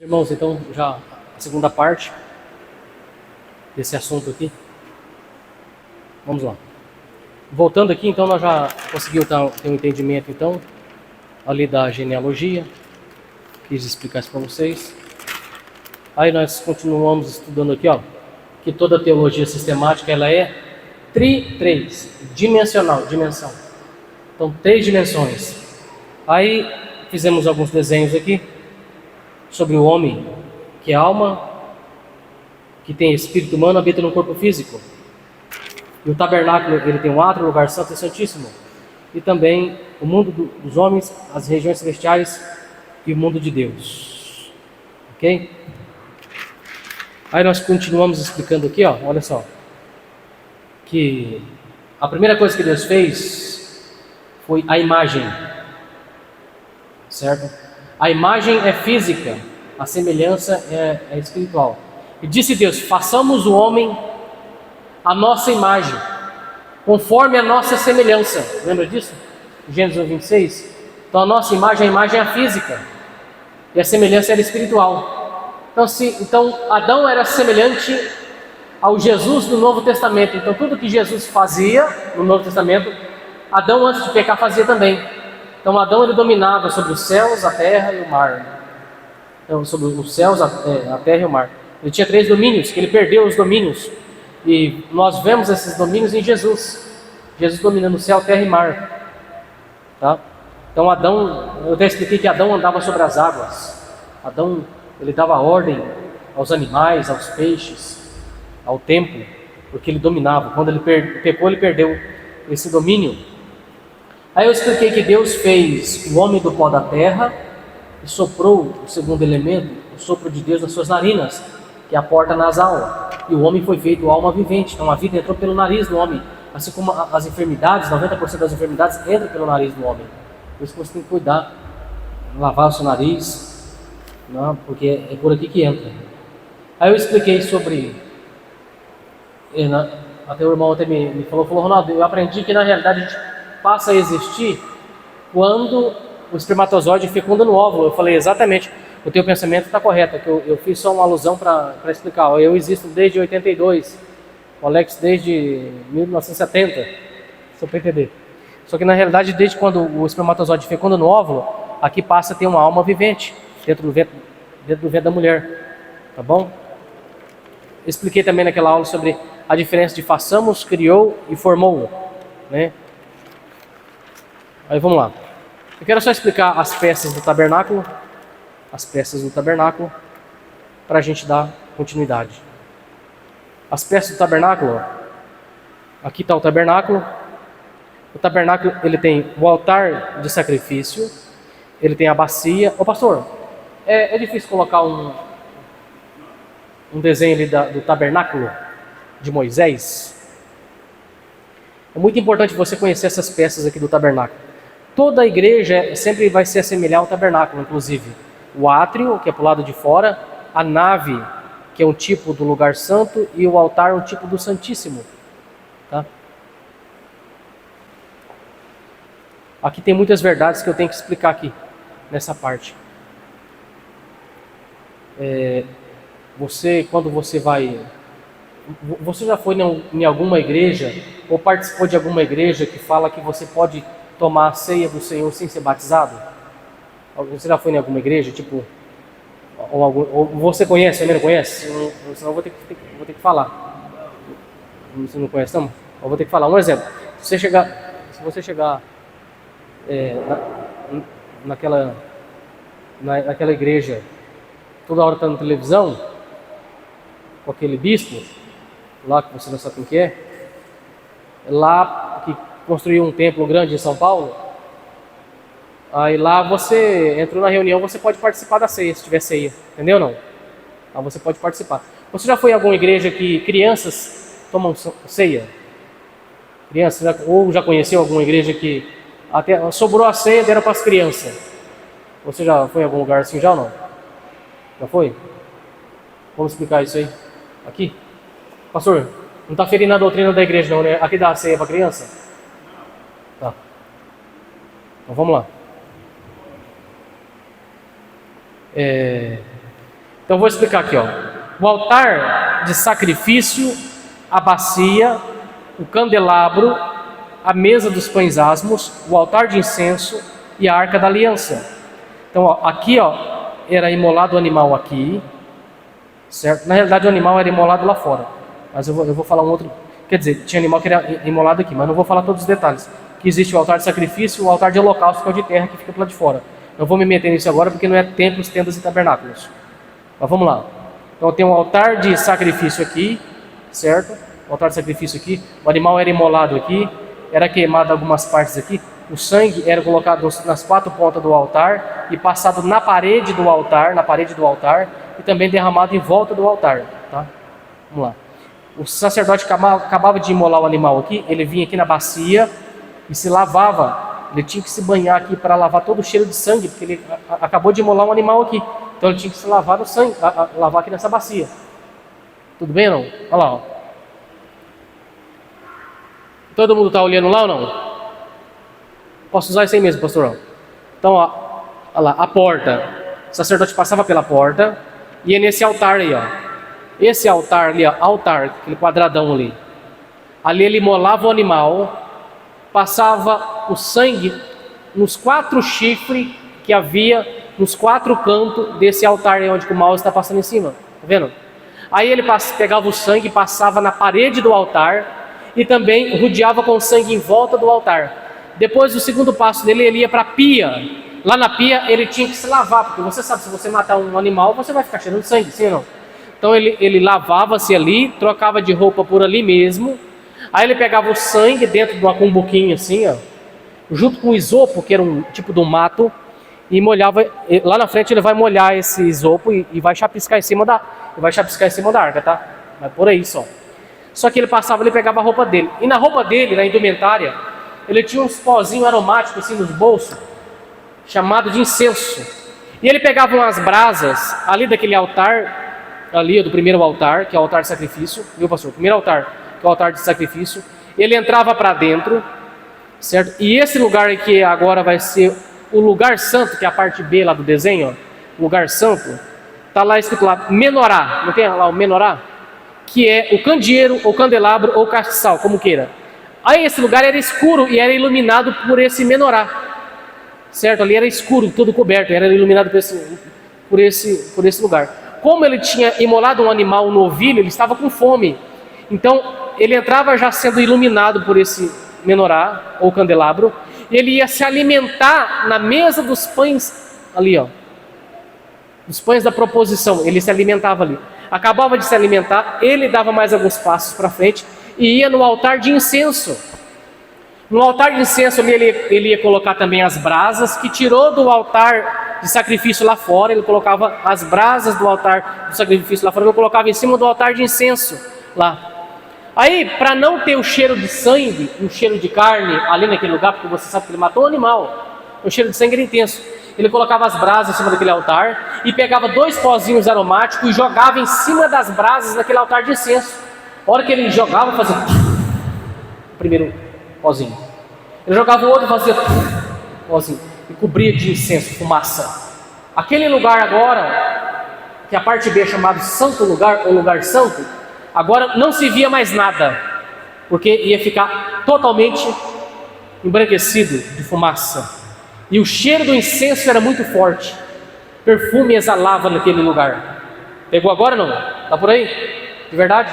Irmãos, então já a segunda parte desse assunto aqui. Vamos lá. Voltando aqui, então nós já conseguimos ter um entendimento então ali da genealogia. Quis explicar isso para vocês. Aí nós continuamos estudando aqui, ó, que toda teologia sistemática ela é dimensional, dimensão. Então, 3 dimensões. Aí fizemos alguns desenhos aqui sobre o homem, que é alma, que tem espírito humano, habita no corpo físico. E o tabernáculo, ele tem um átrio, lugar santo e santíssimo. E também o mundo dos homens, as regiões celestiais e o mundo de Deus. Ok? Aí nós continuamos explicando aqui, ó, olha só. Que a primeira coisa que Deus fez foi a imagem. Certo? A imagem é física, a semelhança é espiritual. E disse Deus: façamos o homem a nossa imagem, conforme a nossa semelhança. Lembra disso? Gênesis 1:26. Então a nossa imagem, a imagem é a física, e a semelhança era espiritual. Então Adão era semelhante ao Jesus do Novo Testamento. Então tudo que Jesus fazia no Novo Testamento, Adão antes de pecar fazia também. Então Adão ele dominava sobre os céus, a terra e o mar. Então, sobre os céus, a terra e o mar. Ele tinha 3 domínios, que ele perdeu os domínios. E nós vemos esses domínios em Jesus. Jesus dominando o céu, terra e mar. Tá? Então Adão, eu até expliquei que Adão andava sobre as águas. Adão, ele dava ordem aos animais, aos peixes, ao tempo, porque ele dominava. Quando ele pecou, ele perdeu esse domínio. Aí eu expliquei que Deus fez o homem do pó da terra e soprou o segundo elemento, o sopro de Deus nas suas narinas, que é a porta nasal. E o homem foi feito alma vivente. Então a vida entrou pelo nariz do homem. Assim como as enfermidades, 90% das enfermidades entram pelo nariz do homem. Por isso que você tem que cuidar, lavar o seu nariz, não, porque é por aqui que entra. Aí eu expliquei sobre... Até o irmão até me falou, Ronaldo, eu aprendi que na realidade a gente passa a existir quando o espermatozoide fecunda no óvulo. Eu falei, exatamente, o teu pensamento está correto, que eu fiz só uma alusão para explicar. Eu existo desde 82, o Alex desde 1970, só para entender. Só que na realidade, desde quando o espermatozoide fecunda no óvulo, aqui passa a ter uma alma vivente dentro do ventre da mulher, tá bom? Expliquei também naquela aula sobre a diferença de façamos, criou e formou, né? Aí vamos lá. Eu quero só explicar as peças do tabernáculo, para a gente dar continuidade. As peças do tabernáculo, aqui está o tabernáculo. O tabernáculo, ele tem o altar de sacrifício, ele tem a bacia. Ô pastor, é difícil colocar um desenho ali do tabernáculo de Moisés? É muito importante você conhecer essas peças aqui do tabernáculo. Toda a igreja sempre vai se assemelhar ao tabernáculo, inclusive o átrio, que é para o lado de fora, a nave, que é um tipo do lugar santo, e o altar, um tipo do santíssimo. Tá? Aqui tem muitas verdades que eu tenho que explicar aqui, nessa parte. Quando você vai... Você já foi em alguma igreja, ou participou de alguma igreja que fala que você pode tomar a ceia do Senhor sem ser batizado? Você já foi em alguma igreja, tipo, ou você conhece, também não conhece? Senão eu vou ter que falar. Você não conhece, não? Eu vou ter que falar. Um exemplo. Se você chegar naquela igreja, toda hora está na televisão, com aquele bispo, lá que você não sabe quem que é, lá que construiu um templo grande em São Paulo. Aí lá você entrou na reunião, você pode participar da ceia, se tiver ceia, entendeu não? Aí você pode participar. Você já foi em alguma igreja que crianças tomam ceia? Crianças, ou já conheceu alguma igreja que até sobrou a ceia, deram para as crianças? Você já foi em algum lugar assim já ou não? Já foi? Vamos explicar isso aí. Aqui? Pastor, não está ferindo a doutrina da igreja não, né? Aqui dá a ceia para criança? Tá. Então vamos lá. Então eu vou explicar aqui, ó. O altar de sacrifício, a bacia, o candelabro, a mesa dos pães asmos, o altar de incenso e a arca da aliança. Então, ó, aqui, ó, era imolado o animal aqui, certo? Na realidade, o animal era imolado lá fora, mas eu vou falar um outro. Quer dizer, tinha animal que era imolado aqui, mas não vou falar todos os detalhes. Que existe o altar de sacrifício e o altar de holocausto, que é o de terra, que fica para lá de fora. Não vou me meter nisso agora, porque não é templos, tendas e tabernáculos. Mas vamos lá. Então tem um altar de sacrifício aqui, certo? O altar de sacrifício aqui. O animal era imolado aqui, era queimado algumas partes aqui. O sangue era colocado nas 4 pontas do altar e passado na parede do altar, e também derramado em volta do altar, tá? Vamos lá. O sacerdote acabava de imolar o animal aqui, ele vinha aqui na bacia e se lavava. Ele tinha que se banhar aqui para lavar todo o cheiro de sangue, porque ele acabou de imolar um animal aqui. Então ele tinha que se lavar no sangue, lavar aqui nessa bacia. Tudo bem ou não? Olha lá, ó. Todo mundo está olhando lá ou não? Posso usar isso aí mesmo, pastorão? Então, ó, olha lá, a porta. O sacerdote passava pela porta e é nesse altar aí, ó. Esse altar ali, ó, altar, aquele quadradão ali. Ali ele imolava o animal, passava o sangue nos 4 chifres que havia nos 4 cantos desse altar aí onde o mouse está passando em cima. Tá vendo? Aí ele pegava o sangue e passava na parede do altar e também rodeava com o sangue em volta do altar. Depois do segundo passo dele, ele ia para a pia. Lá na pia ele tinha que se lavar, porque você sabe, se você matar um animal, você vai ficar cheirando sangue, sim ou não? Então ele lavava-se ali, trocava de roupa por ali mesmo. Aí ele pegava o sangue dentro de uma cumbuquinha assim, ó, junto com o isopo, que era um tipo de um mato, e molhava. Lá na frente ele vai molhar esse isopo e vai chapiscar em cima da arca, tá? Vai por aí só. Só que ele passava, ele pegava a roupa dele. E na roupa dele, na indumentária, ele tinha uns pozinhos aromáticos assim nos bolsos, chamado de incenso. E ele pegava umas brasas ali daquele altar, ali do primeiro altar, que é o altar de sacrifício, viu, pastor? O primeiro altar, que é o altar de sacrifício. Ele entrava para dentro, certo? E esse lugar aqui agora vai ser o lugar santo, que é a parte B lá do desenho, ó, lugar santo. Tá lá escrito lá, menorá, não tem lá o menorá? Que é o candeeiro, ou candelabro, ou castiçal, como queira. Aí esse lugar era escuro e era iluminado por esse menorá, certo? Ali era escuro, todo coberto, era iluminado por esse lugar. Como ele tinha imolado um animal novilho, ele estava com fome. Então ele entrava já sendo iluminado por esse menorá, ou candelabro, e ele ia se alimentar na mesa dos pães ali, ó. Os pães da proposição, ele se alimentava ali. Acabava de se alimentar, ele dava mais alguns passos para frente e ia no altar de incenso. No altar de incenso ali ele ia colocar também as brasas, que tirou do altar de sacrifício lá fora. Ele colocava as brasas do altar de sacrifício lá fora, ele colocava em cima do altar de incenso lá. Aí, para não ter o cheiro de sangue, o cheiro de carne ali naquele lugar, porque você sabe que ele matou um animal, o cheiro de sangue era intenso. Ele colocava as brasas em cima daquele altar e pegava 2 pozinhos aromáticos e jogava em cima das brasas daquele altar de incenso. A hora que ele jogava, fazia o primeiro pozinho. Ele jogava o outro e fazia pozinho. E cobria de incenso, fumaça. Aquele lugar agora, que a parte B é chamado santo lugar ou lugar santo, agora não se via mais nada, porque ia ficar totalmente embranquecido de fumaça. E o cheiro do incenso era muito forte. Perfume exalava naquele lugar. Pegou agora ou não? Tá por aí? De verdade?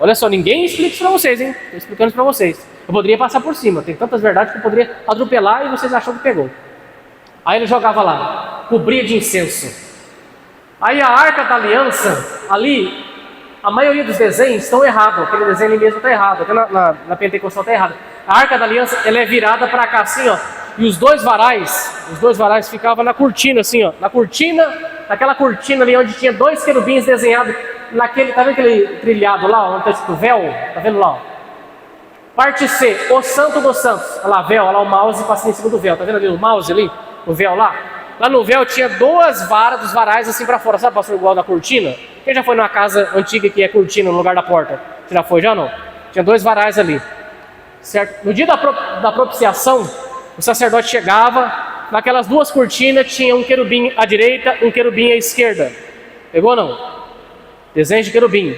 Olha só, ninguém explica isso para vocês, hein? Estou explicando isso para vocês. Eu poderia passar por cima. Tem tantas verdades que eu poderia atropelar e vocês acham que pegou. Aí ele jogava lá, cobria de incenso. Aí a arca da aliança, ali, a maioria dos desenhos estão errados. Aquele desenho ali mesmo está errado. Até na Pentecostal está errado. A arca da aliança, ela é virada para cá assim, ó. E os dois varais ficavam na cortina assim, ó. Naquela cortina ali onde tinha 2 querubins desenhados naquele, tá vendo aquele trilhado lá, onde está escrito véu? Tá vendo lá, ó? Parte C, o santo dos santos. Olha lá, véu, olha lá o mouse passando em cima do véu. Tá vendo ali o mouse ali? O véu lá? Lá no véu tinha 2 varas dos varais assim para fora. Sabe, pastor, igual da cortina? Quem já foi numa casa antiga que é cortina no lugar da porta? Você já foi, já não? Tinha 2 varais ali, certo? No dia da propiciação, o sacerdote chegava, naquelas 2 cortinas tinha um querubim à direita, um querubim à esquerda. Pegou ou não? Desenho de querubim.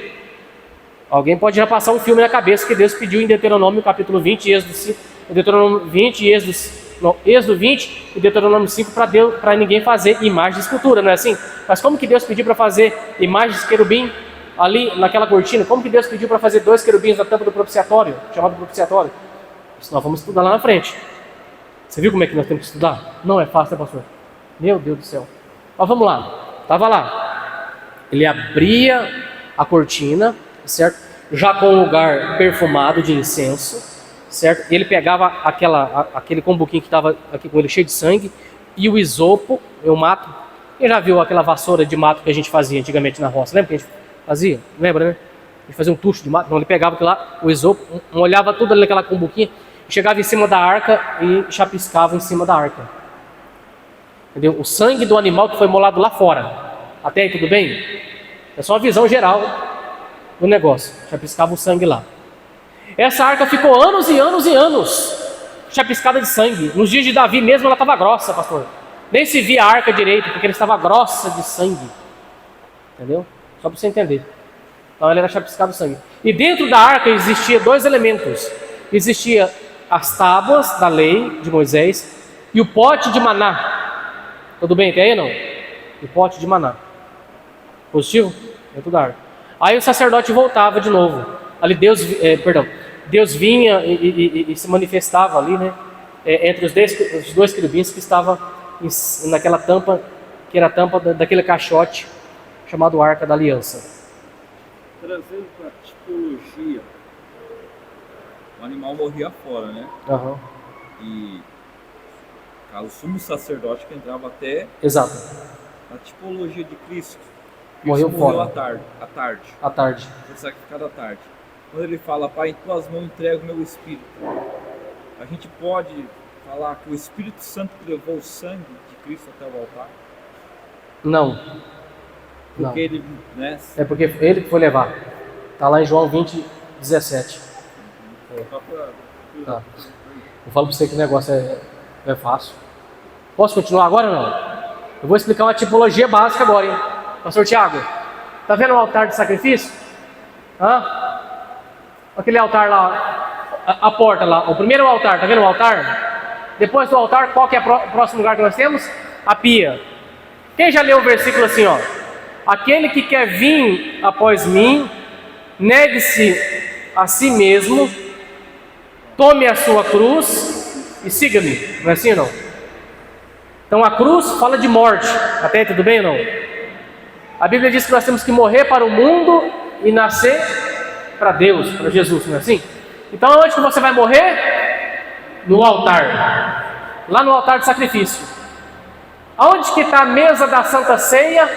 Alguém pode já passar um filme na cabeça que Deus pediu em Deuteronômio capítulo 20, Deuteronômio 20, Êxodo 20 e Deuteronômio 5 para ninguém fazer imagem de escultura, não é assim? Mas como que Deus pediu para fazer imagens de querubim ali naquela cortina? Como que Deus pediu para fazer 2 querubins na tampa do propiciatório, chamado propiciatório? Isso nós vamos estudar lá na frente. Você viu como é que nós temos que estudar? Não é fácil, né, pastor? Meu Deus do céu. Mas vamos lá. Estava lá. Ele abria a cortina, certo? Já com um lugar perfumado de incenso, certo? Ele pegava aquele combuquinho que estava aqui com ele cheio de sangue e o isopo, o mato. Quem já viu aquela vassoura de mato que a gente fazia antigamente na roça? Lembra que a gente fazia? Lembra, né? A gente fazia um tucho de mato. Então ele pegava aquilo lá, o isopo, molhava tudo ali naquela combuquinha, chegava em cima da arca e chapiscava em cima da arca. Entendeu? O sangue do animal que foi molado lá fora. Até aí tudo bem? É só uma visão geral do negócio. Chapiscava o sangue lá. Essa arca ficou anos e anos e anos chapiscada de sangue. Nos dias de Davi mesmo ela estava grossa, pastor. Nem se via a arca direito, porque ela estava grossa de sangue. Entendeu? Só para você entender. Então ela era chapiscada de sangue. E dentro da arca existia 2 elementos. Existia as tábuas da lei de Moisés e o pote de maná. Tudo bem até aí, não? O pote de maná. Positivo? Dentro da arca. Aí o sacerdote voltava de novo. Ali Deus vinha e se manifestava ali, né? Entre os 2 querubins que estavam naquela tampa, que era a tampa daquele caixote chamado Arca da Aliança. Trazendo para a tipologia, o animal morria fora, né? Uhum. E o sumo sacerdote que entrava até... Exato. A tipologia de Cristo. Morreu fora. À tarde. Foi sacrificado à tarde. Quando ele fala, Pai, em tuas mãos entrego o meu espírito. A gente pode falar que o Espírito Santo levou o sangue de Cristo até o altar? Não. Porque ele, né? É porque ele que foi levar. Está lá em João 20, 17. Tá. Eu falo para você que o negócio é fácil. Posso continuar agora ou não? Eu vou explicar uma tipologia básica agora, hein? Pastor Tiago, tá vendo o altar de sacrifício? Aquele altar lá, a porta lá, o primeiro altar, tá vendo o altar? Depois do altar, qual que é o próximo lugar que nós temos? A pia. Quem já leu o versículo assim, ó? Aquele que quer vir após mim, negue-se a si mesmo, tome a sua cruz e siga-me. Não é assim ou não? Então a cruz fala de morte. Até aí tudo bem ou não? A Bíblia diz que nós temos que morrer para o mundo e nascer para Deus, para Jesus, não é assim? Então onde que você vai morrer? No altar. Lá no altar de sacrifício. Aonde que está a mesa da Santa Ceia?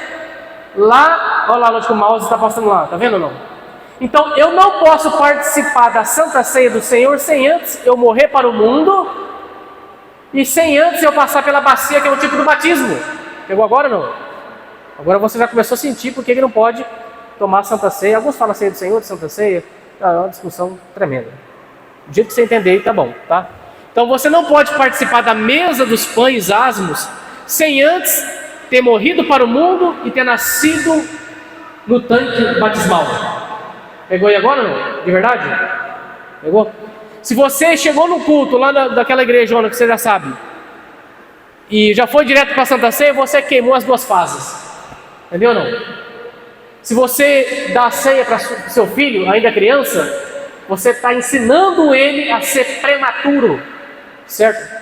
Lá, olha lá onde que o mouse está passando lá, tá vendo ou não? Então eu não posso participar da Santa Ceia do Senhor sem antes eu morrer para o mundo e sem antes eu passar pela bacia, que é o tipo do batismo. Pegou agora ou não? Agora você já começou a sentir porque ele não pode tomar Santa Ceia. Alguns falam Ceia do Senhor, de Santa Ceia. É uma discussão tremenda. Do jeito que você entender aí, tá bom, tá? Então você não pode participar da mesa dos pães asmos sem antes ter morrido para o mundo e ter nascido no tanque batismal. Pegou aí agora ou não? De verdade? Pegou? Se você chegou no culto lá daquela igrejona que você já sabe e já foi direto para a Santa Ceia, você queimou as 2 fases. Entendeu ou não? Se você dá a ceia para seu filho, ainda criança, você está ensinando ele a ser prematuro, certo?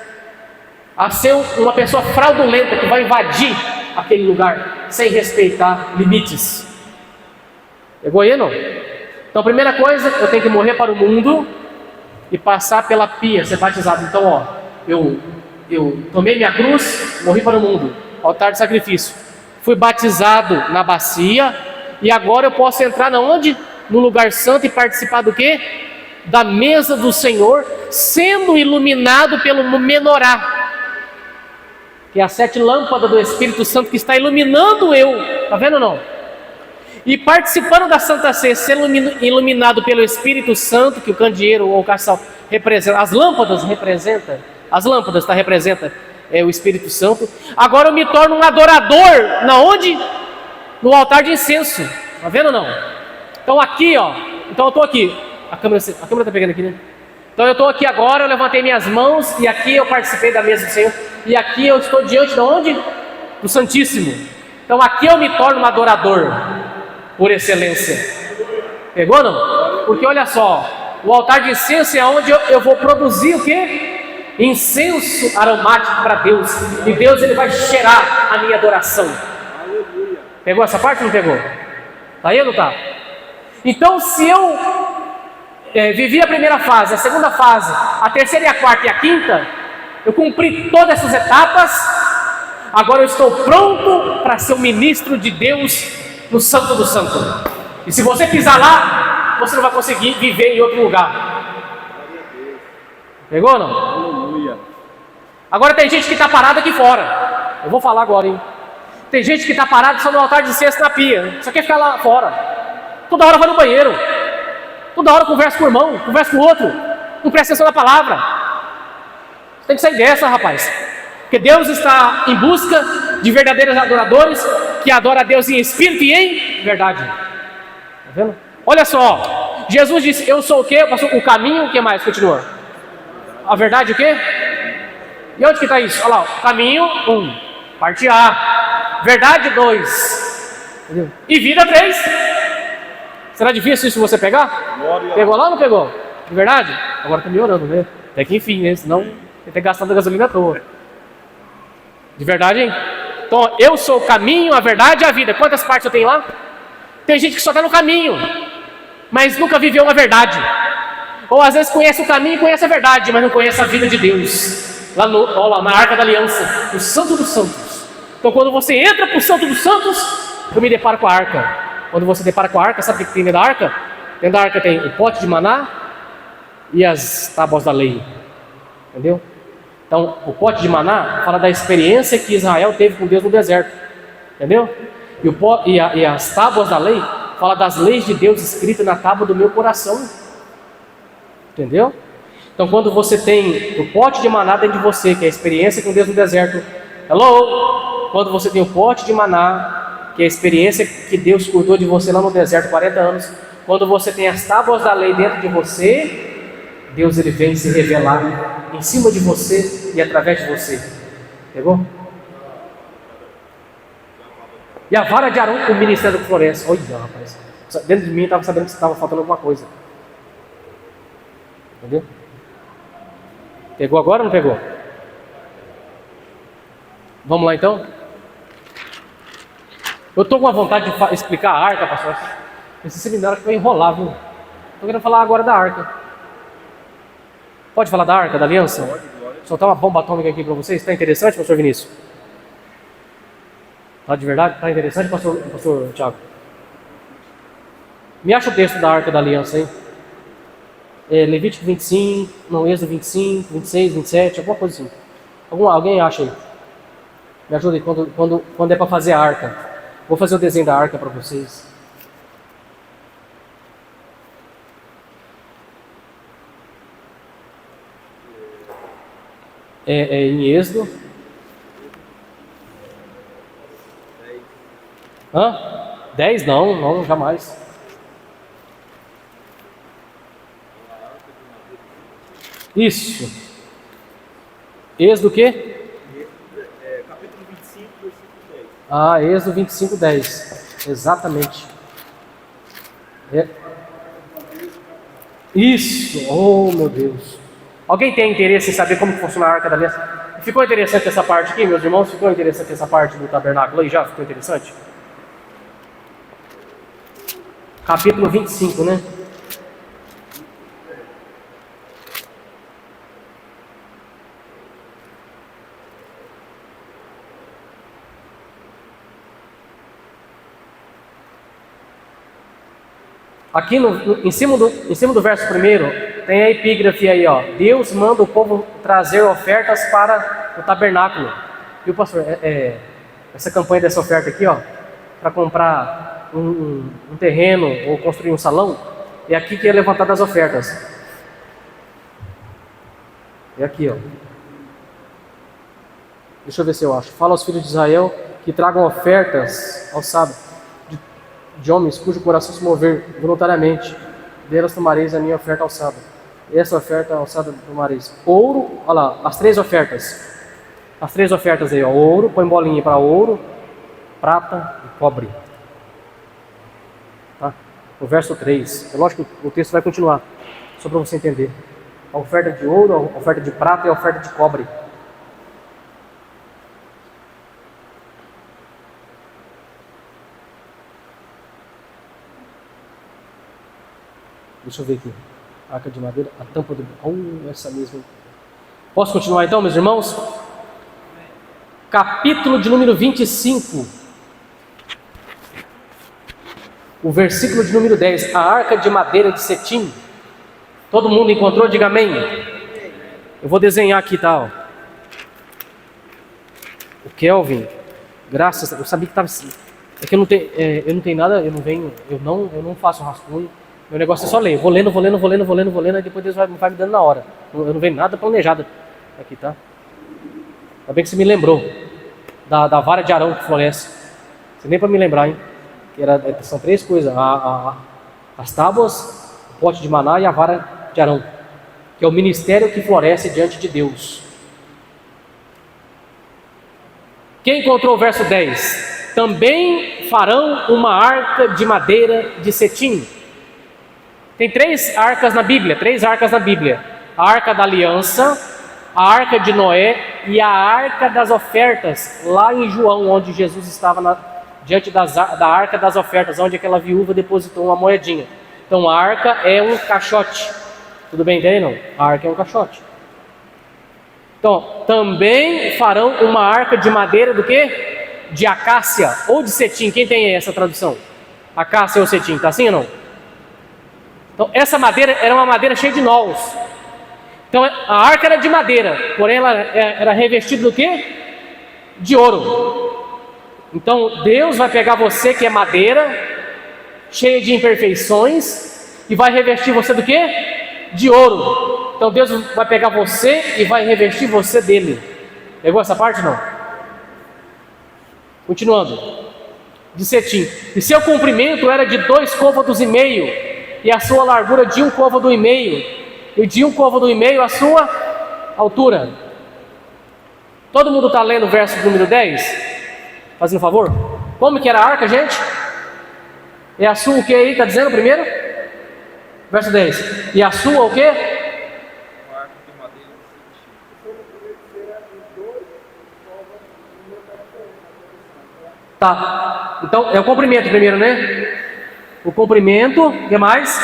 A ser uma pessoa fraudulenta que vai invadir aquele lugar sem respeitar limites. Pegou aí, não? Então, primeira coisa, eu tenho que morrer para o mundo e passar pela pia, ser batizado. Então, ó, eu tomei minha cruz, morri para o mundo, altar de sacrifício. Fui batizado na bacia e agora eu posso entrar onde? No lugar santo e participar do quê? Da mesa do Senhor, sendo iluminado pelo menorá, que é a 7 lâmpadas do Espírito Santo que está iluminando eu. Tá vendo ou não? E participando da Santa Ceia, sendo iluminado pelo Espírito Santo, que o candeeiro ou o castiçal representa, as lâmpadas representa o Espírito Santo. Agora eu me torno um adorador, na onde? no altar de incenso. Tá vendo ou não? Então aqui, ó. Então eu estou aqui. A câmera tá pegando aqui, né? Então eu estou aqui agora, eu levantei minhas mãos e aqui eu participei da mesa do Senhor. E aqui eu estou diante de onde? Do Santíssimo. Então aqui eu me torno um adorador por excelência. Pegou ou não? Porque olha só, o altar de incenso é onde eu vou produzir o quê? Incenso aromático para Deus. E Deus ele vai cheirar a minha adoração. Pegou essa parte ou não pegou? Tá aí ou não tá? Então se eu vivi a primeira fase, a segunda fase, a terceira e a quarta e a quinta, eu cumpri todas essas etapas. Agora eu estou pronto para ser um ministro de Deus no Santo do Santo. E se você pisar lá, você não vai conseguir viver em outro lugar. Pegou ou não? Aleluia. Agora tem gente que está parada aqui fora. Eu vou falar agora, hein? Tem gente que está parada só no altar de incenso na pia. Só quer ficar lá fora. Toda hora vai no banheiro. Toda hora conversa com o irmão, conversa com o outro. Não presta atenção na palavra. Tem que sair dessa, rapaz. Porque Deus está em busca de verdadeiros adoradores que adoram a Deus em espírito e em verdade. Tá vendo? Olha só, Jesus disse: eu sou o quê? O caminho, o que mais? Continua. A verdade o quê? E onde que está isso? Olha lá, o caminho 1, parte A. Verdade 2. Entendeu? E vida 3. Será difícil isso você pegar? Pegou lá ou não pegou? De verdade? Agora está melhorando, né? Até que enfim, né? Senão ele tem gastado a gasolina à toa. De verdade, hein? Então, eu sou o caminho, a verdade e a vida. Quantas partes eu tenho lá? Tem gente que só está no caminho, mas nunca viveu uma verdade. Ou às vezes conhece o caminho e conhece a verdade, mas não conhece a vida de Deus. Lá na Arca da Aliança, o Santo dos Santos. Então quando você entra para o Santo dos Santos, eu me deparo com a arca. Quando você depara com a arca, sabe o que tem dentro da arca? Dentro da arca tem o pote de maná e as tábuas da lei. Entendeu? Então, o pote de maná fala da experiência que Israel teve com Deus no deserto. Entendeu? E as tábuas da lei fala das leis de Deus escritas na tábua do meu coração. Entendeu? Então, quando você tem o pote de maná dentro de você, que é a experiência com Deus no deserto, hello! Quando você tem o pote de maná, que é a experiência que Deus cuidou de você lá no deserto 40 anos, quando você tem as tábuas da lei dentro de você, Deus ele vem se revelar em cima de você e através de você. Pegou? E a vara de Arão, o ministério do floresce. Olha, rapaz. Dentro de mim eu estava sabendo que estava faltando alguma coisa. Entendeu? Pegou agora ou não pegou? Vamos lá então? Eu estou com a vontade de explicar a arca, pastor. Esse seminário que vai enrolar, viu? Estou querendo falar agora da arca. Pode falar da arca, da aliança? Pode. Soltar uma bomba atômica aqui para vocês. Está interessante, pastor Vinícius? Está de verdade? Está interessante, pastor Tiago? Me acha o texto da arca da aliança, hein? Levítico 25, não, Êxodo 25, 26, 27, alguma coisa assim. Alguém acha aí? Me ajuda aí, quando é para fazer a arca. Vou fazer o desenho da arca para vocês. Em Êxodo. Hã? 10? Não, jamais. Isso. Êxodo o quê? Capítulo 25, versículo 10. Ah, Êxodo 25, 10. Exatamente. Isso. Oh, meu Deus. Alguém tem interesse em saber como funciona a arca da aliança? Ficou interessante essa parte aqui, meus irmãos? Ficou interessante essa parte do tabernáculo aí? Já ficou interessante? Capítulo 25, né? Aqui em cima do verso primeiro, tem a epígrafe aí, ó. Deus manda o povo trazer ofertas para o tabernáculo. Viu, pastor? Essa campanha dessa oferta aqui, ó, para comprar um terreno ou construir um salão, é aqui que é levantada as ofertas. É aqui, ó. Deixa eu ver se eu acho. Fala aos filhos de Israel que tragam ofertas ao sábado. de homens cujo coração se mover voluntariamente, delas tomareis a minha oferta alçada. Essa oferta alçada tomareis. Ouro, olha lá, as três ofertas. As três ofertas aí, ó. Ouro, põe bolinha para ouro, prata e cobre. Tá? O verso 3. É lógico que o texto vai continuar, só para você entender. A oferta de ouro, a oferta de prata e a oferta de cobre. Deixa eu ver aqui. Arca de madeira, a tampa do... essa mesma. Posso continuar então, meus irmãos? Capítulo de número 25. O versículo de número 10. A arca de madeira de cetim. Todo mundo encontrou? Diga amém. Eu vou desenhar aqui, tá? Ó. O Kelvin, graças a... Eu sabia que estava assim. É que eu não tenho nada, eu não faço rascunho. Meu negócio é só ler. Eu vou lendo, aí depois Deus vai me dando na hora. Eu não vejo nada planejado aqui, tá? Ainda bem que você me lembrou da vara de Arão que floresce. Você nem para me lembrar, hein? São três coisas: as tábuas, o pote de maná e a vara de Arão, que é o ministério que floresce diante de Deus. Quem encontrou o verso 10? Também farão uma arca de madeira de cetim. Tem três arcas na Bíblia. A arca da aliança, a arca de Noé e a arca das ofertas, lá em João, onde Jesus estava diante da arca das ofertas, onde aquela viúva depositou uma moedinha. Então a arca é um caixote. Tudo bem, entende não? A arca é um caixote. Então, também farão uma arca de madeira do quê? De acácia ou de cetim. Quem tem aí essa tradução? Acácia ou cetim, tá assim ou não? Então, essa madeira era uma madeira cheia de nós. Então, a arca era de madeira, porém ela era revestida do quê? De ouro. Então, Deus vai pegar você que é madeira, cheia de imperfeições, e vai revestir você do quê? De ouro. Então, Deus vai pegar você e vai revestir você dele. Pegou essa parte, não? Continuando. De cetim. E seu comprimento era de 2,5 côvados, e a sua largura de 1,5 côvado, e de 1,5 côvado a sua altura. Todo mundo está lendo o verso número 10? Fazendo um favor? Como que era a arca, gente? E a sua o que aí? Está dizendo primeiro? Verso 10. E a sua o que? Tá. Então é o comprimento primeiro, né? O comprimento, o que mais?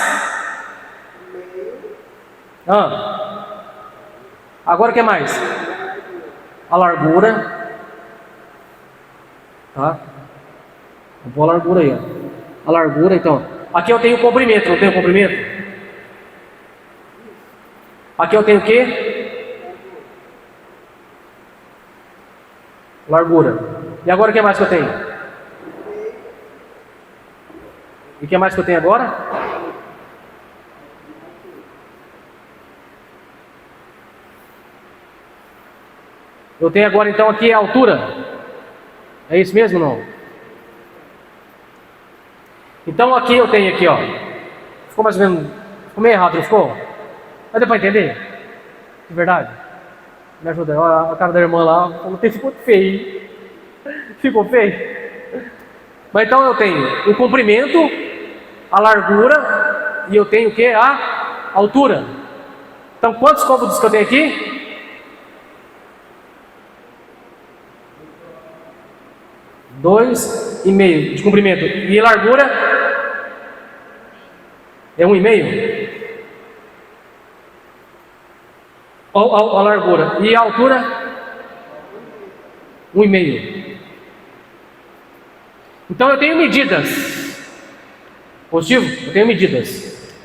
Agora o que mais? A largura. Tá? Vou pôr a largura aí, ó. A largura, então. Aqui eu tenho o comprimento, não tenho o comprimento? Aqui eu tenho o quê? Largura. E agora o que mais que eu tenho? E o que mais que eu tenho agora? Eu tenho agora então aqui a altura. É isso mesmo ou não? Então aqui eu tenho aqui, ó. Ficou mais ou menos. Ficou meio errado, não ficou? Mas deu para entender? De verdade? Me ajuda. Olha a cara da irmã lá. Ficou feio. Ficou feio? Mas então eu tenho o comprimento, a largura, e eu tenho o que? A altura. Então quantos côvados que eu tenho aqui? 2,5 de comprimento. E a largura é 1,5. A largura. E a altura? 1,5. Então eu tenho medidas. Positivo? Eu tenho medidas.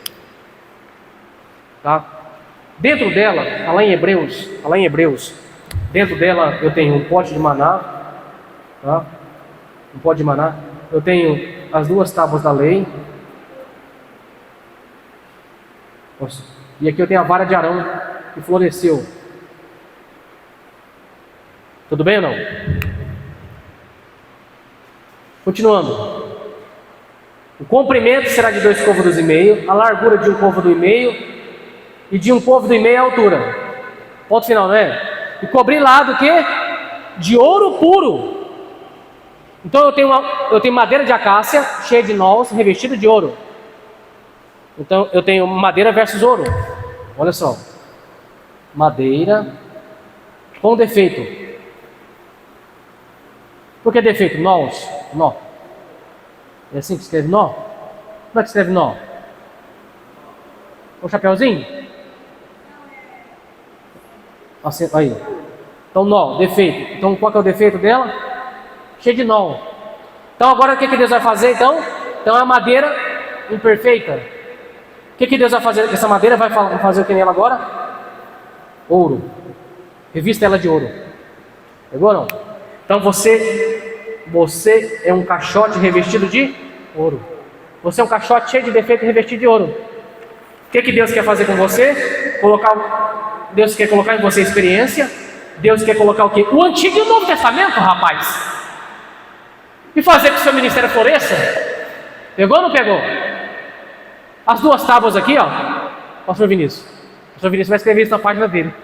Tá? Dentro dela, está lá em Hebreus, dentro dela eu tenho um pote de maná, tá? Um pote de maná. Eu tenho as 2 tábuas da lei. Nossa. E aqui eu tenho a vara de Arão que floresceu. Tudo bem ou não? Continuando. O comprimento será de 2 côvados e meio, a largura de 1 côvado e meio e de 1 côvado e meio a altura. Ponto final, não é? E cobrir lá do que? De ouro puro. Então eu tenho madeira de acácia cheia de nós, revestida de ouro. Então eu tenho madeira versus ouro. Olha só. Madeira com defeito. Por que defeito? Nós. Nó. É assim que escreve nó? Como é que escreve nó? O chapeuzinho? Assim, aí. Então nó, defeito. Então qual que é o defeito dela? Cheio de nó. Então agora o que Deus vai fazer então? Então é a madeira imperfeita. O que Deus vai fazer com essa madeira? Vai fazer o que nela agora? Ouro. Revista ela de ouro. Pegou ou não? Então você é um caixote revestido de ouro. Você é um caixote cheio de defeito e revestido de ouro. O que Deus quer fazer com você? Deus quer colocar em você experiência. Deus quer colocar o quê? O Antigo e o Novo Testamento, rapaz. E fazer que o seu ministério floresça. Pegou ou não pegou? As 2 tábuas aqui, ó. Pastor Vinícius. Pastor Vinícius vai escrever isso na página dele.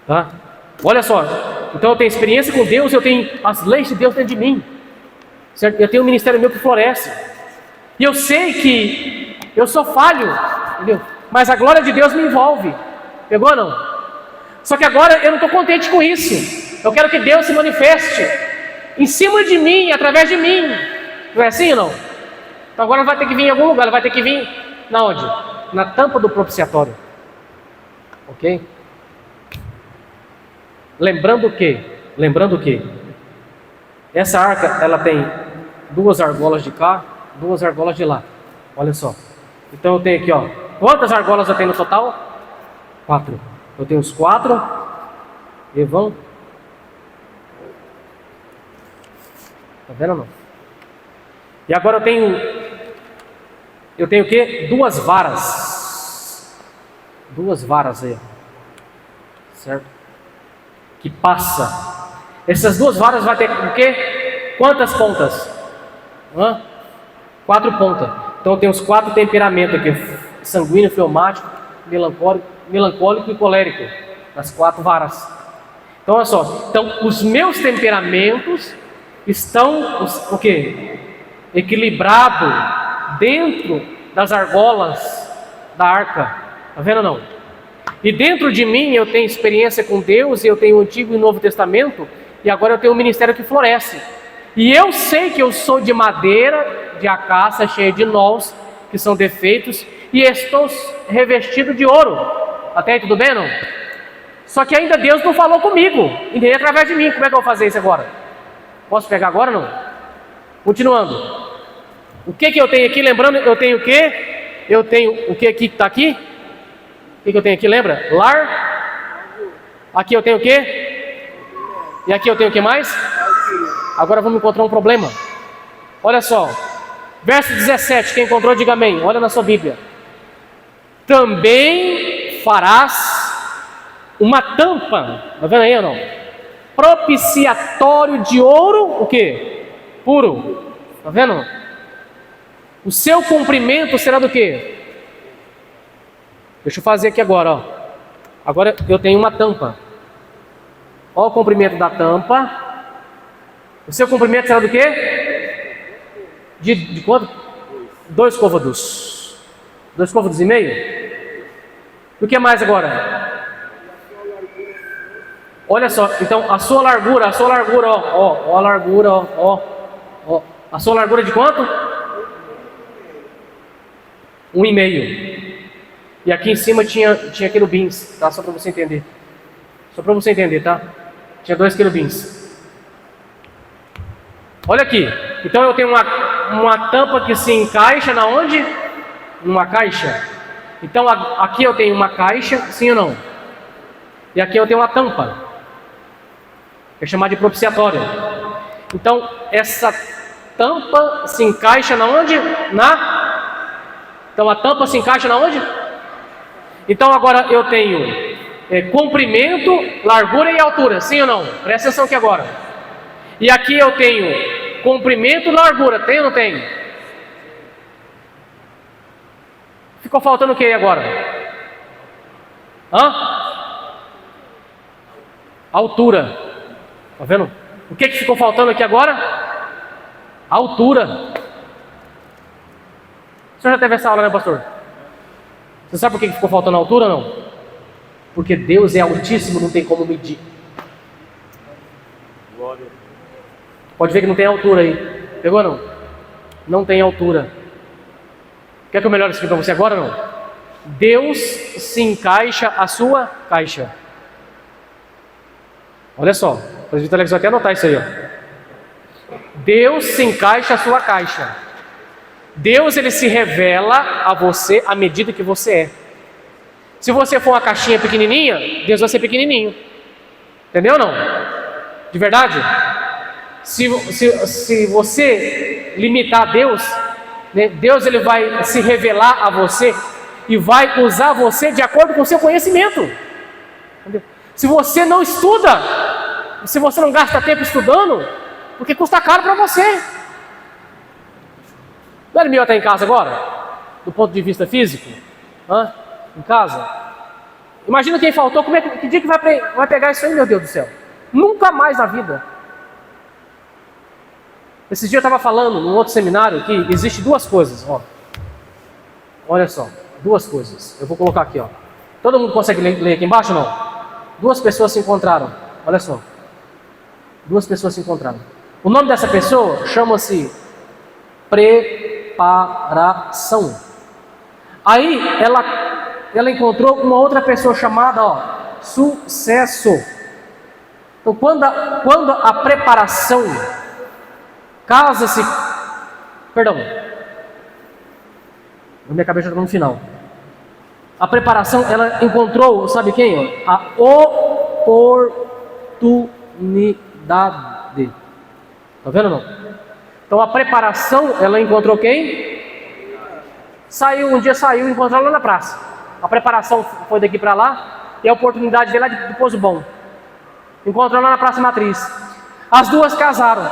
Tá? Olha só. Então eu tenho experiência com Deus, eu tenho as leis de Deus dentro de mim. Certo? Eu tenho um ministério meu que floresce. E eu sei que eu sou falho, entendeu? Mas a glória de Deus me envolve. Pegou ou não? Só que agora eu não estou contente com isso. Eu quero que Deus se manifeste em cima de mim, através de mim. Não é assim ou não? Então agora vai ter que vir em algum lugar. Vai ter que vir na onde? Na tampa do propiciatório. Ok? Lembrando que essa arca ela tem 2 argolas de cá, 2 argolas de lá. Olha só. Então eu tenho aqui, ó. Quantas argolas eu tenho no total? 4. Eu tenho os 4 e vão. Tá vendo ou não? E agora eu tenho o quê? 2 varas. 2 varas aí, certo? Que passa. Essas 2 varas vai ter o quê? Quantas pontas? 4 pontas. Então eu tenho os 4 temperamentos aqui: sanguíneo, fleumático, melancólico e colérico. Nas 4 varas. Então olha só. Então os meus temperamentos estão o quê? Equilibrado dentro das argolas da arca. Tá vendo ou não? E dentro de mim eu tenho experiência com Deus, e eu tenho o Antigo e o Novo Testamento, e agora eu tenho um ministério que floresce. E eu sei que eu sou de madeira, de acácia, cheia de nós, que são defeitos, e estou revestido de ouro. Até aí tudo bem, não? Só que ainda Deus não falou comigo, e nem através de mim. Como é que eu vou fazer isso agora? Posso pegar agora ou não? Continuando. O que eu tenho aqui? Lembrando, eu tenho o quê? Eu tenho o que aqui que está aqui? O que eu tenho aqui, lembra? Lar. Aqui eu tenho o quê? E aqui eu tenho o que mais? Agora vamos encontrar um problema. Olha só. Verso 17, quem encontrou, diga amém. Olha na sua Bíblia. Também farás uma tampa. Está vendo aí ou não? Propiciatório de ouro, o quê? Puro. Está vendo? O seu comprimento será do quê? Deixa eu fazer aqui agora, ó. Agora eu tenho uma tampa. Olha o comprimento da tampa. O seu comprimento será do quê? De quanto? 2 côvados. 2 côvados e meio? O que mais agora? Olha só, então a sua largura, ó, a largura, ó. A sua largura de quanto? 1,5. E aqui em cima tinha querubins, tá? Só para você entender. Tá? Tinha 2 querubins. Olha aqui. Então eu tenho uma tampa que se encaixa na onde? Numa caixa. Então aqui eu tenho uma caixa, sim ou não? E aqui eu tenho uma tampa. É chamada de propiciatória. Então essa tampa se encaixa na onde? Então a tampa se encaixa na onde? Então agora eu tenho comprimento, largura e altura, sim ou não? Presta atenção aqui agora. E aqui eu tenho comprimento e largura. Tem ou não tem? Ficou faltando o que aí agora? Altura. Tá vendo? O que ficou faltando aqui agora? Altura. O senhor já teve essa aula, né, pastor? Você sabe por que ficou faltando altura, não? Porque Deus é altíssimo, não tem como medir. Pode ver que não tem altura aí. Pegou, não? Não tem altura. Quer que eu melhore isso aqui para você agora, não? Deus se encaixa a sua caixa. Olha só, o presbítero Alex vai até anotar isso aí, ó. Deus se encaixa a sua caixa. Deus, ele se revela a você à medida que você é. Se você for uma caixinha pequenininha, Deus vai ser pequenininho. Entendeu ou não? De verdade? Se você limitar Deus, né, Deus ele vai se revelar a você e vai usar você de acordo com o seu conhecimento. Entendeu? Se você não estuda, se você não gasta tempo estudando, porque custa caro para você. Não é melhor estar em casa agora? Do ponto de vista físico? Em casa? Imagina quem faltou, que dia que vai pegar isso aí, meu Deus do céu? Nunca mais na vida. Esses dias eu estava falando num outro seminário que existe duas coisas, ó. Olha só, duas coisas. Eu vou colocar aqui, ó. Todo mundo consegue ler aqui embaixo ou não? Duas pessoas se encontraram. Olha só. Duas pessoas se encontraram. O nome dessa pessoa chama-se preparação. Aí ela encontrou uma outra pessoa chamada, ó, sucesso. Então quando a preparação casa-se, perdão, na minha cabeça está no final. A preparação, ela encontrou, sabe quem? Ó? A oportunidade. Tá vendo ou não? Então a preparação, ela encontrou quem? Um dia saiu e encontrou lá na praça. A preparação foi daqui para lá e a oportunidade veio lá do Poço Bom. Encontrou lá na Praça Matriz. As duas casaram,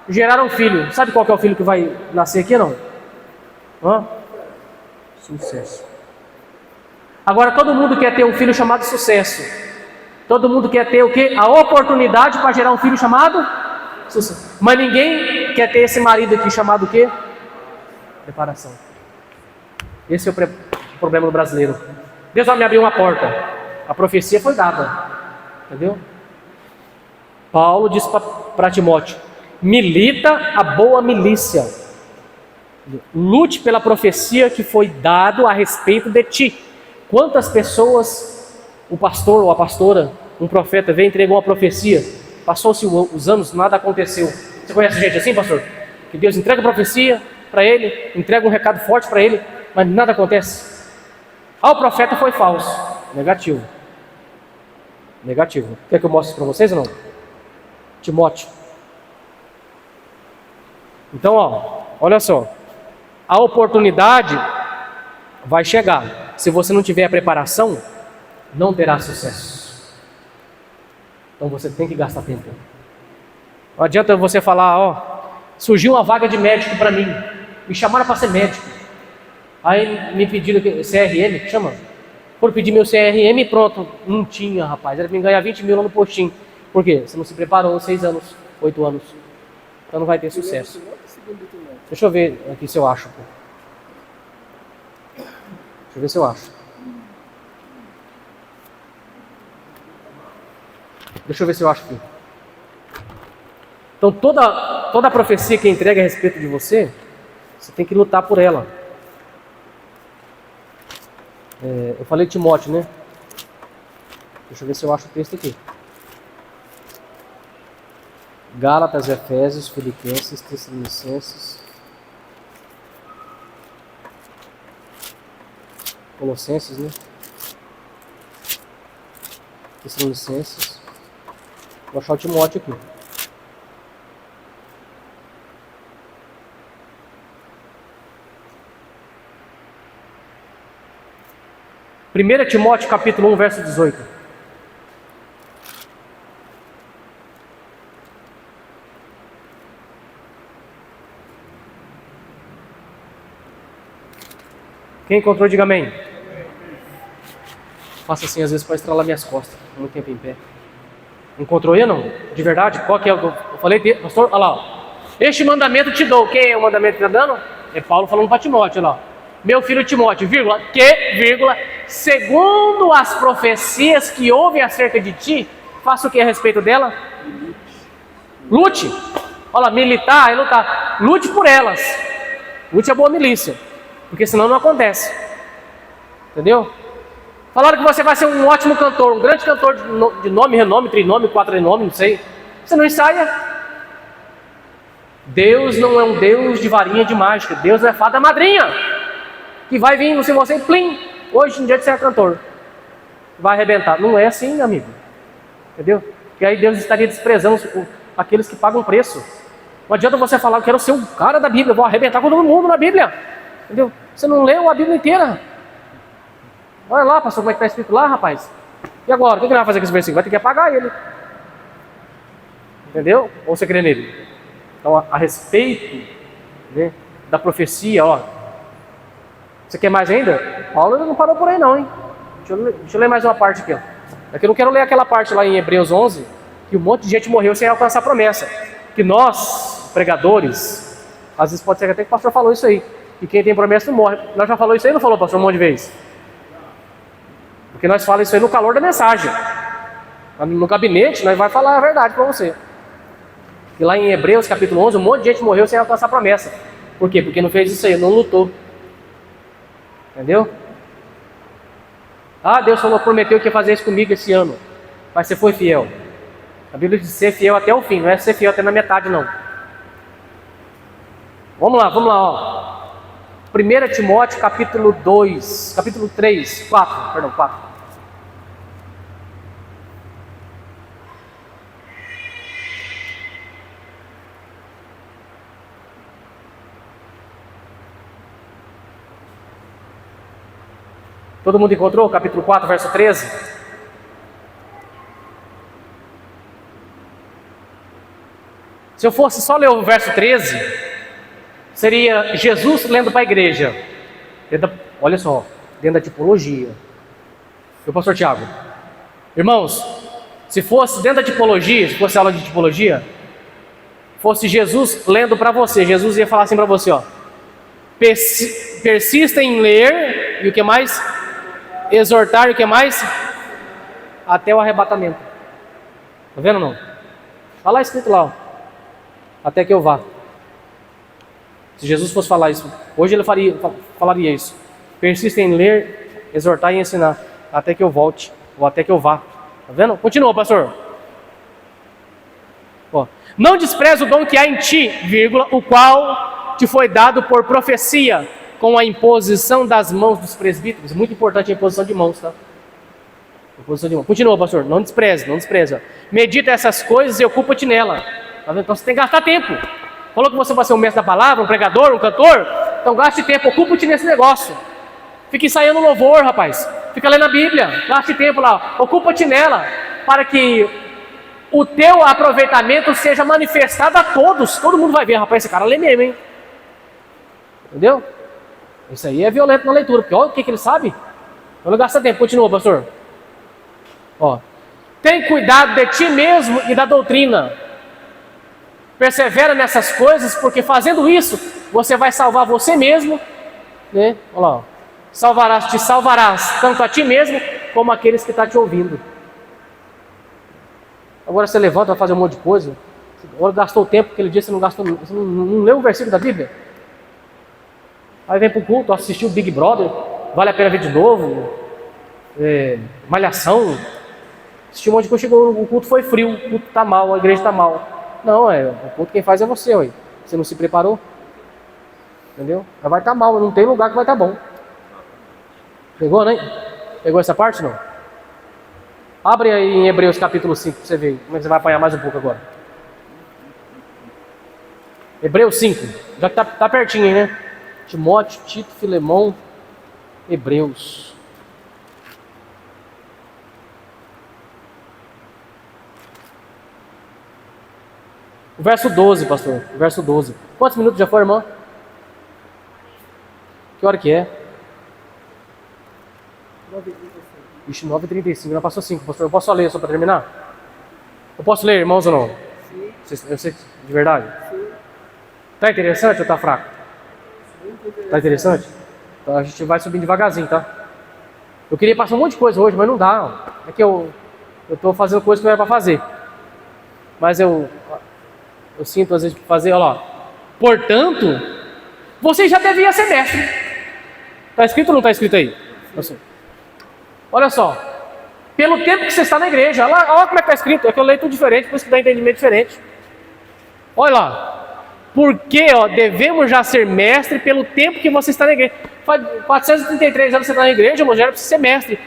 geraram um filho. Sabe qual que é o filho que vai nascer aqui, não? Sucesso. Agora todo mundo quer ter um filho chamado sucesso. Todo mundo quer ter o quê? A oportunidade para gerar um filho chamado sucesso. Mas ninguém quer ter esse marido aqui chamado o quê? Preparação. Esse é o problema do brasileiro. Deus vai me abrir uma porta. A profecia foi dada. Entendeu? Paulo disse para Timóteo: milita a boa milícia. Lute pela profecia que foi dado a respeito de ti. Quantas pessoas o pastor ou a pastora, um profeta, veio e entregou uma profecia, passou-se os anos, nada aconteceu. Você conhece gente assim, pastor? Que Deus entrega a profecia para ele, entrega um recado forte para ele, mas nada acontece. O profeta foi falso. Negativo. Quer que eu mostre para vocês ou não? Timóteo. Então, ó, olha só. A oportunidade vai chegar. Se você não tiver a preparação, não terá sucesso. Então você tem que gastar tempo. Não adianta você falar, ó, surgiu uma vaga de médico para mim. Me chamaram para ser médico. Aí me pediram CRM, que chama? Foram pedir meu CRM e pronto. Não tinha, rapaz. Era para me ganhar 20 mil lá no postinho. Por quê? Você não se preparou 6 anos, 8 anos. Então não vai ter sucesso. Deixa eu ver aqui se eu acho. Deixa eu ver se eu acho. Deixa eu ver se eu acho aqui. Então toda a profecia que entrega a respeito de você, você tem que lutar por ela. Eu falei de Timóteo, né? Deixa eu ver se eu acho o texto aqui. Gálatas, Efésios, Filipenses, Tessalonicenses, Colossenses, né? Tessalonicenses. Vou achar o Timóteo aqui. Primeira Timóteo capítulo 1, verso 18. Quem encontrou, diga amém. Faço assim às vezes para estralar minhas costas. Muito tempo em pé. Encontrou aí ou não? De verdade? Qual que é o que eu falei? Pastor, olha lá. Ó. Este mandamento te dou. Quem é o mandamento que está dando? É Paulo falando para Timóteo, olha lá. Meu filho Timóteo, vírgula, vírgula, segundo as profecias que houve acerca de ti, faça o que a respeito dela? Lute. Olha lá, militar, é lutar. Lute por elas. Lute a boa milícia. Porque senão não acontece. Entendeu? Falaram que você vai ser um ótimo cantor, um grande cantor de nome, renome, trinome, quatrinome, não sei. Você não ensaia. Deus não é um Deus de varinha de mágica. Deus é fada madrinha. Que vai vir no seu você e plim. Hoje em dia você é cantor. Vai arrebentar. Não é assim, meu amigo. Entendeu? Porque aí Deus estaria desprezando aqueles que pagam preço. Não adianta você falar, eu quero ser um cara da Bíblia, eu vou arrebentar com todo mundo na Bíblia. Entendeu? Você não leu a Bíblia inteira. Olha lá, pastor, como é que está escrito lá, rapaz? E agora? O que ele vai fazer com esse versículo? Vai ter que apagar ele. Entendeu? Ou você crê nele? Então, a respeito, né, da profecia, ó. Você quer mais ainda? Paulo não parou por aí não, hein? Deixa eu ler mais uma parte aqui, ó. Aqui eu não quero ler aquela parte lá em Hebreus 11, que um monte de gente morreu sem alcançar a promessa. Que nós, pregadores, às vezes pode ser até que o pastor falou isso aí. E quem tem promessa não morre. Nós já falou isso aí, não falou, pastor, um monte de vezes? Porque nós falamos isso aí no calor da mensagem. No gabinete, nós vamos falar a verdade para você. E lá em Hebreus capítulo 11, um monte de gente morreu sem alcançar a promessa. Por quê? Porque não fez isso aí, não lutou. Entendeu? Ah, Deus falou, prometeu que ia fazer isso comigo esse ano. Mas você foi fiel. A Bíblia diz ser fiel até o fim, não é ser fiel até na metade não. Vamos lá, ó. 1 Timóteo capítulo 2, capítulo 3, 4. Todo mundo encontrou? Capítulo 4, verso 13. Se eu fosse só ler o verso 13, seria Jesus lendo para a igreja. Olha só, dentro da tipologia. E o pastor Tiago. Irmãos, se fosse dentro da tipologia, se fosse aula de tipologia, fosse Jesus lendo para você, Jesus ia falar assim para você, ó. Persista em ler, e o que mais? Exortar, e o que mais? Até o arrebatamento. Tá vendo ou não? Está lá escrito lá, ó. Até que eu vá. Se Jesus fosse falar isso, hoje ele falaria isso. Persista em ler, exortar e ensinar, até que eu volte, ou até que eu vá. Tá vendo? Continua, pastor. Ó. Não despreze o dom que há em ti, vírgula, o qual te foi dado por profecia, com a imposição das mãos dos presbíteros. Muito importante a imposição de mãos, tá? Imposição de mãos. Continua, pastor. Não despreze. Medita essas coisas e ocupa-te nela. Tá vendo? Então você tem que gastar tempo. Falou que você vai ser um mestre da palavra, um pregador, um cantor? Então gaste tempo, ocupa-te nesse negócio. Fique ensaiando louvor, rapaz. Fica lendo a Bíblia. Gaste tempo lá. Ocupa-te nela. Para que o teu aproveitamento seja manifestado a todos. Todo mundo vai ver, rapaz, esse cara lê mesmo, hein? Entendeu? Isso aí é violento na leitura, porque olha o que ele sabe. Não gasta tempo, continua, pastor. Ó. Tem cuidado de ti mesmo e da doutrina. Persevera nessas coisas, porque fazendo isso, você vai salvar você mesmo, né? Olha lá, ó. Te salvarás tanto a ti mesmo, como aqueles que estão te ouvindo. Agora você levanta, vai fazer um monte de coisa. Agora gastou o tempo, aquele dia você não gastou, você não leu o versículo da Bíblia. Aí vem para o culto, assistiu o Big Brother, vale a pena ver de novo, Malhação, assistiu um monte de coisa, chegou, o culto foi frio, o culto está mal, a igreja está mal. Não, o culto quem faz é você, ué. Você não se preparou, entendeu? Mas vai estar mal, não tem lugar que vai estar bom. Pegou, né? Pegou essa parte, não? Abre aí em Hebreus capítulo 5, para você ver como é que você vai apanhar mais um pouco agora. Hebreus 5, já que tá pertinho aí, né? Timóteo, Tito, Filemão, Hebreus. O verso 12, pastor. O verso 12. Quantos minutos já foi, irmã? Que hora que é? Ixi, 9h35, já passou 5, pastor. Eu posso só ler só para terminar? Eu posso ler, irmãos, ou não? Sim. Eu sei, de verdade? Sim. Tá interessante ou tá fraco? Tá interessante? Então a gente vai subindo devagarzinho, tá? Eu queria passar um monte de coisa hoje, mas não dá. É que eu tô fazendo coisa que não era para fazer. Mas eu sinto às vezes para fazer, olha lá. Portanto, você já devia ser mestre. Tá escrito ou não tá escrito aí? Assim. Olha só. Pelo tempo que você está na igreja. Olha como é que está escrito. É que eu leio tudo diferente, por isso que dá entendimento diferente. Olha lá. Porque devemos já ser mestre pelo tempo que você está na igreja. Faz 433 anos que você está na igreja, irmão, já era para ser mestre.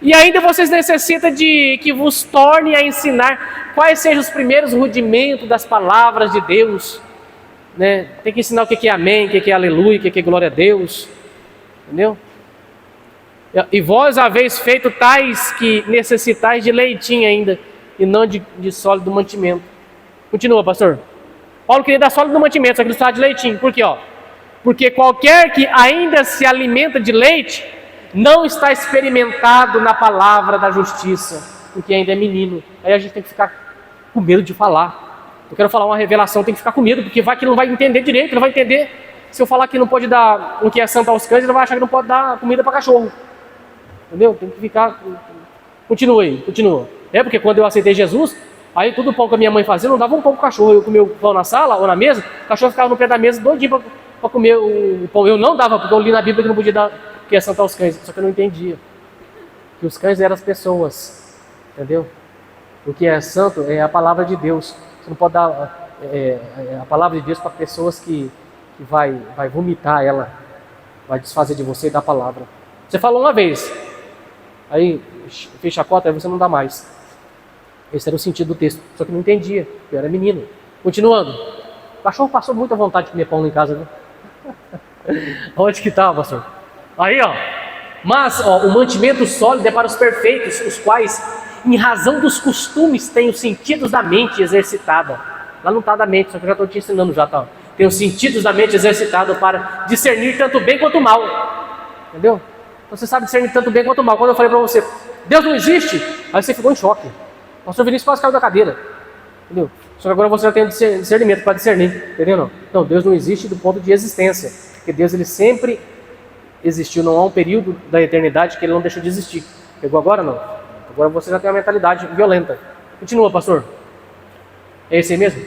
E ainda vocês necessitam de que vos torne a ensinar quais sejam os primeiros rudimentos das palavras de Deus. Né? Tem que ensinar o que é amém, o que é aleluia, o que é glória a Deus. Entendeu? E vós haveis feito tais que necessitais de leitinho ainda, e não de sólido mantimento. Continua, pastor. Paulo queria dar sólido mantimento, só que ele precisava de leitinho. Por quê? Porque qualquer que ainda se alimenta de leite, não está experimentado na palavra da justiça, porque ainda é menino. Aí a gente tem que ficar com medo de falar. Eu quero falar uma revelação, tem que ficar com medo, porque vai que não vai entender direito, não vai entender. Se eu falar que não pode dar o que é santo aos cães, ele vai achar que não pode dar comida para cachorro. Entendeu? Tem que ficar. Continua aí, continua. É porque quando eu aceitei Jesus, aí todo o pão que a minha mãe fazia, não dava um pão pro cachorro. Eu comia o pão na sala ou na mesa, o cachorro ficava no pé da mesa doidinho para comer o pão. Eu não dava, porque eu li na Bíblia que não podia dar o que é santo aos cães, só que eu não entendia. Que os cães eram as pessoas. Entendeu? O que é santo é a palavra de Deus. Você não pode dar a palavra de Deus para pessoas que vai vomitar ela, vai desfazer de você da palavra. Você falou uma vez, aí fez chacota, aí você não dá mais. Esse era o sentido do texto, só que não entendia, eu era menino. Continuando, o cachorro passou muita vontade de comer pão lá em casa, viu? Onde que estava, pastor? Aí, mas o mantimento sólido é para os perfeitos, os quais, em razão dos costumes, têm os sentidos da mente exercitada. Lá não está da mente, só que eu já estou te ensinando já, tá? Tem os sentidos da mente exercitados para discernir tanto bem quanto mal. Entendeu? Então você sabe discernir tanto bem quanto mal. Quando eu falei para você, Deus não existe, aí você ficou em choque. O pastor Vinícius quase caiu da cadeira. Entendeu? Só que agora você já tem discernimento para discernir. Entendeu? Não? Então Deus não existe do ponto de existência. Porque Deus ele sempre existiu. Não há um período da eternidade que ele não deixou de existir. Pegou agora? Não. Agora você já tem uma mentalidade violenta. Continua, pastor. É esse aí mesmo?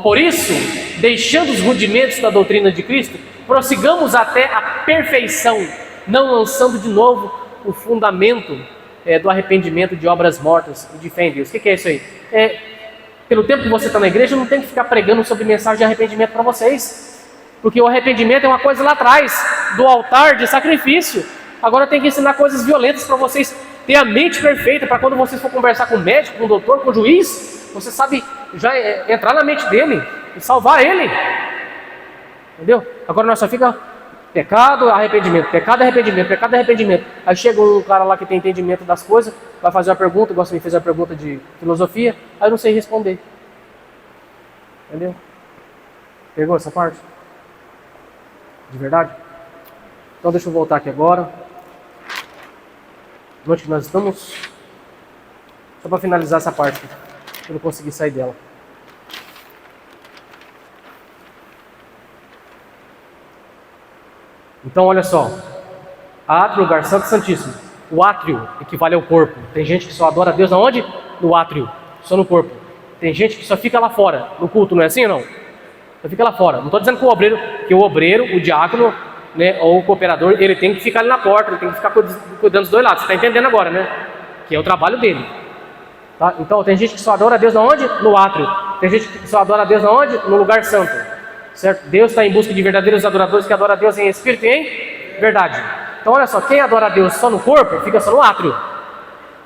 Por isso, deixando os rudimentos da doutrina de Cristo, prossigamos até a perfeição, não lançando de novo o fundamento do arrependimento de obras mortas e de fé em Deus. O que é isso aí? Pelo tempo que você está na igreja, não tem que ficar pregando sobre mensagem de arrependimento para vocês, porque o arrependimento é uma coisa lá atrás, do altar de sacrifício. Agora tem que ensinar coisas violentas para vocês ter a mente perfeita, para quando vocês for conversar com o médico, com o doutor, com o juiz, você sabe já entrar na mente dele e salvar ele. Entendeu? Agora nós só fica pecado, arrependimento, pecado, arrependimento, pecado, arrependimento. Aí chega um cara lá que tem entendimento das coisas, vai fazer uma pergunta, igual você me fez uma pergunta de filosofia, aí eu não sei responder. Entendeu? Pegou essa parte? De verdade? Então deixa eu voltar aqui agora. Onde que nós estamos? Só para finalizar essa parte, eu não consegui sair dela. Então olha só, átrio, lugar santo e santíssimo. O átrio equivale ao corpo. Tem gente que só adora a Deus aonde? No átrio, só no corpo. Tem gente que só fica lá fora, no culto, não é assim ou não? Só fica lá fora. Não estou dizendo que o obreiro, o diácono, né, ou o cooperador, ele tem que ficar ali na porta, ele tem que ficar cuidando dos dois lados. Você está entendendo agora, né? Que é o trabalho dele. Tá? Então tem gente que só adora a Deus aonde? No átrio. Tem gente que só adora a Deus aonde? No lugar santo. Certo? Deus está em busca de verdadeiros adoradores que adoram a Deus em espírito e em verdade. Então olha só, quem adora a Deus só no corpo, fica só no átrio.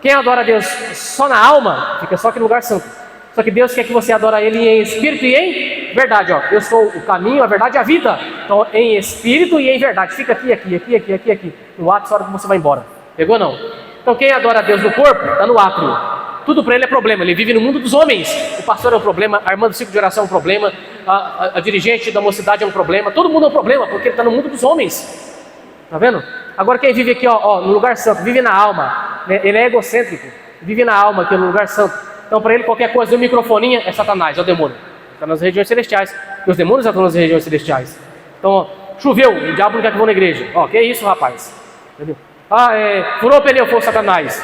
Quem adora a Deus só na alma, fica só aqui no lugar santo. Só que Deus quer que você adore Ele em espírito e em verdade. Eu sou o caminho, a verdade e a vida. Então em espírito e em verdade. Fica aqui. No átrio, só hora que você vai embora. Pegou não? Então quem adora a Deus no corpo, está no átrio. Tudo para ele é problema, ele vive no mundo dos homens. O pastor é um problema, a irmã do ciclo de oração é um problema, a dirigente da mocidade é um problema, todo mundo é um problema, porque ele está no mundo dos homens. Tá vendo? Agora quem vive aqui, ó, no lugar santo, vive na alma, né? Ele é egocêntrico, vive na alma aqui no lugar santo. Então para ele qualquer coisa, um microfoninha é Satanás, é o demônio. Está nas regiões celestiais, e os demônios estão nas regiões celestiais. Então, ó, choveu, o diabo não quer que eu vou na igreja. Ó, que isso, rapaz? Entendeu? Furou o pneu, foi o Satanás.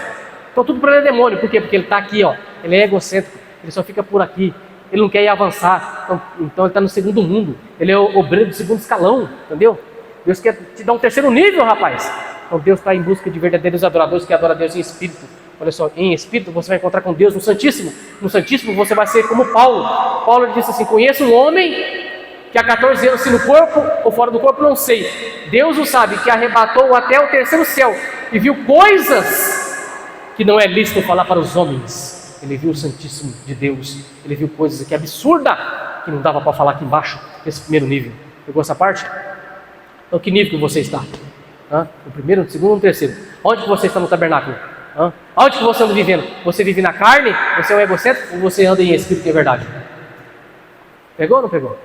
Então tudo para ele é demônio, por quê? Porque ele está aqui, ó, ele é egocêntrico, ele só fica por aqui, ele não quer ir avançar, então ele está no segundo mundo, ele é o obreiro do segundo escalão, entendeu? Deus quer te dar um terceiro nível, rapaz. Então Deus está em busca de verdadeiros adoradores que adoram a Deus em espírito. Olha só, em espírito você vai encontrar com Deus no Santíssimo. No Santíssimo você vai ser como Paulo. Paulo disse assim: conheço um homem que há 14 anos, se no corpo ou fora do corpo, não sei. Deus o sabe, que arrebatou até o terceiro céu e viu coisas que não é lícito falar para os homens. Ele viu o Santíssimo de Deus. Ele viu coisas aqui absurdas que não dava para falar aqui embaixo, nesse primeiro nível. Pegou essa parte? Então que nível que você está? No primeiro, no segundo, no terceiro? Onde que você está no tabernáculo? Onde que você anda vivendo? Você vive na carne? Você é um egocêntrico? Ou você anda em espírito, que é verdade? Pegou ou não pegou?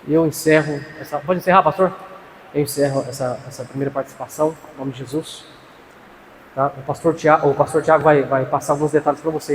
Eu encerro essa... Pode encerrar, pastor? Eu encerro essa primeira participação, em nome de Jesus. Tá? O pastor Tiago vai passar alguns detalhes para vocês.